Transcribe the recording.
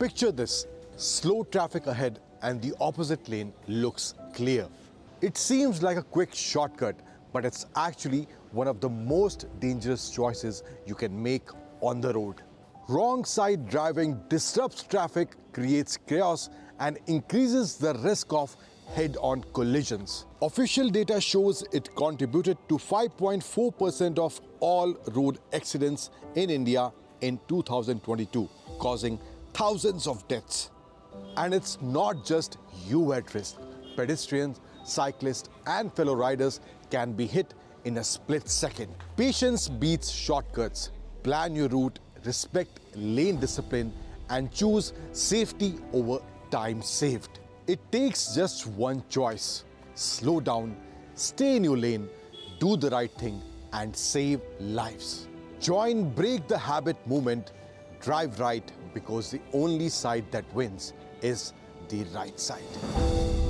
Picture this, slow traffic ahead and the opposite lane looks clear. It seems like a quick shortcut, but it's actually one of the most dangerous choices you can make on the road. Wrong side driving disrupts traffic, creates chaos, and increases the risk of head-on collisions. Official data shows it contributed to 5.4% of all road accidents in India in 2022, causing thousands of deaths. And it's not just you at risk. Pedestrians, cyclists, and fellow riders can be hit in a split second. Patience beats shortcuts. Plan your route, respect lane discipline, and choose safety over time saved. It takes just one choice. Slow down, stay in your lane, do the right thing, and save lives. Join Break the Habit movement. Drive right, because the only side that wins is the right side.